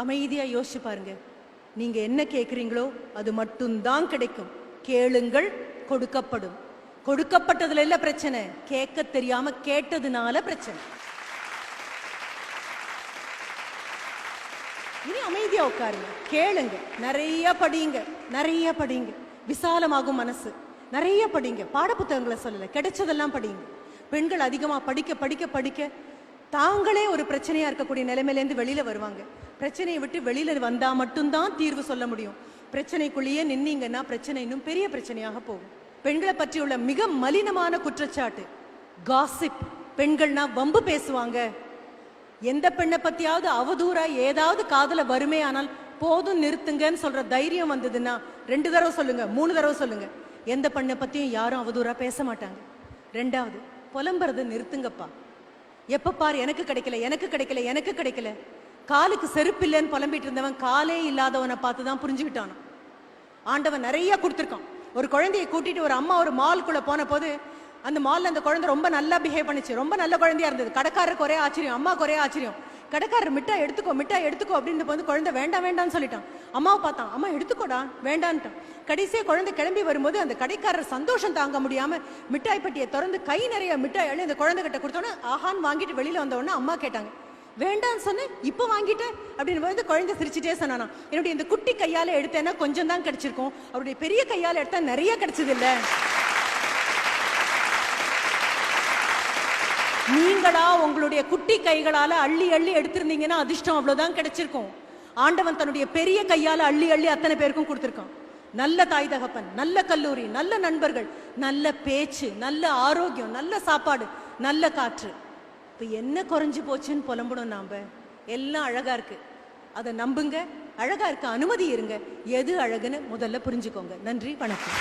அமைதியா யோசிச்சு பாருங்க. நீங்க என்ன கேட்குறீங்களோ அது மட்டும்தான் கிடைக்கும். கேளுங்கள், கொடுக்கப்படும். கொடுக்கப்பட்டதுல இல்ல பிரச்சனை, கேட்க தெரியாம கேட்டதுனால பிரச்சனை. இனி அமைதியா உட்காருங்க, கேளுங்க, நிறைய படிங்க, நிறைய படிங்க, விசாலமாகும் மனசு. நிறைய படிங்க, பாடப்புத்தகங்களை சொல்லல, கிடைச்சதெல்லாம் படிங்க. பெண்கள் அதிகமா படிக்க படிக்க படிக்க தாங்களே ஒரு பிரச்சனையா இருக்கக்கூடிய நிலைமையிலேருந்து வெளியில வருவாங்க. பிரச்சனையை விட்டு வெளியில வந்தா மட்டும்தான் தீர்வு சொல்ல முடியும். பிரச்சனைக்குள்ளேயே நின்னீங்கன்னா பிரச்சனை இன்னும் பெரிய பிரச்சனையாக போகும். பெண்களை பற்றியுள்ள மிக மலினமான குற்றச்சாட்டு காசிப். பெண்கள்னா வம்பு பேசுவாங்க. எந்த பெண்ணை பத்தியாவது அவதூறா ஏதாவது காதுல வருமே ஆனால் போதும் நிறுத்துங்கன்னு சொல்ற தைரியம் வந்ததுன்னா 2 தடவை சொல்லுங்க, 3 தடவை சொல்லுங்க. எந்த பெண்ணை பத்தியும் யாரும் அவதூறா பேச மாட்டாங்க. 2வது, புலம்புறது நிறுத்துங்கப்பா. எப்ப பாரு எனக்கு கிடைக்கல, எனக்கு கிடைக்கல, எனக்கு கிடைக்கல. காலுக்கு செருப்பு இல்லைன்னு புலம்பிட்டு இருந்தவன் காலே இல்லாதவனை பார்த்துதான் புரிஞ்சுக்கிட்டானோ. ஆண்டவன் நிறைய கொடுத்துருக்கான். ஒரு குழந்தையை கூட்டிட்டு ஒரு அம்மா ஒரு மால்குள்ள போன போது அந்த மால்ல அந்த குழந்தை ரொம்ப நல்லா பிஹேவ் பண்ணிச்சு. ரொம்ப நல்ல குழந்தையா இருந்தது. கடைக்காரருக்கு ஒரே ஆச்சரியம், அம்மாவுக்கு ஒரே ஆச்சரியம். கடைக்காரர் மிட்டாய் எடுத்துக்கோ, மிட்டாய் எடுத்துக்கோ அப்படின்னு வந்து குழந்தை வேண்டாம் வேண்டாம்னு சொல்லிட்டான். அம்மாவை பார்த்தான், அம்மா எடுத்துக்கோடா வேண்டான்ட்டான். கடைசியா குழந்தை கிளம்பி வரும்போது அந்த கடைக்காரர் சந்தோஷம் தாங்க முடியாம மிட்டாய் பட்டியை திறந்து கை நிறைய மிட்டாய் அள்ளி அந்த குழந்தை கிட்ட கொடுத்தோன்னே ஆஹான்னு வாங்கிட்டு வெளியில வந்தோடனே அம்மா கேட்டாங்க, வேண்டான்னு சொன்னேன் இப்ப வாங்கிட்ட அப்படின்னு போது குழந்தை சிரிச்சுட்டே சொன்னானா, என்னுடைய இந்த குட்டி கையால எடுத்தேன்னா கொஞ்சம் தான் கிடைச்சிருக்கும், அவருடைய பெரிய கையால எடுத்தா நிறைய கிடைச்சது இல்ல. நீங்களா உங்களுடைய குட்டி கைகளால அள்ளி அள்ளி எடுத்திருந்தீங்கன்னா அதிர்ஷ்டம் அவ்வளவுதான் கிடைச்சிருக்கும். ஆண்டவன் தன்னுடைய பெரிய கையால அள்ளி அள்ளி அத்தனை பேருக்கும் கொடுத்திருக்கான். நல்ல தாய் தகப்பன், நல்ல கல்லூரி, நல்ல நண்பர்கள், நல்ல பேச்சு, நல்ல ஆரோக்கியம், நல்ல சாப்பாடு, நல்ல காற்று. இப்ப என்ன குறைஞ்சு போச்சுன்னு புலம்பணும் நாம? எல்லாம் அழகா இருக்கு, அதை நம்புங்க. அழகா இருக்க அனுமதி இருங்க. எது அழகுன்னு முதல்ல புரிஞ்சுக்கோங்க. நன்றி, வணக்கம்.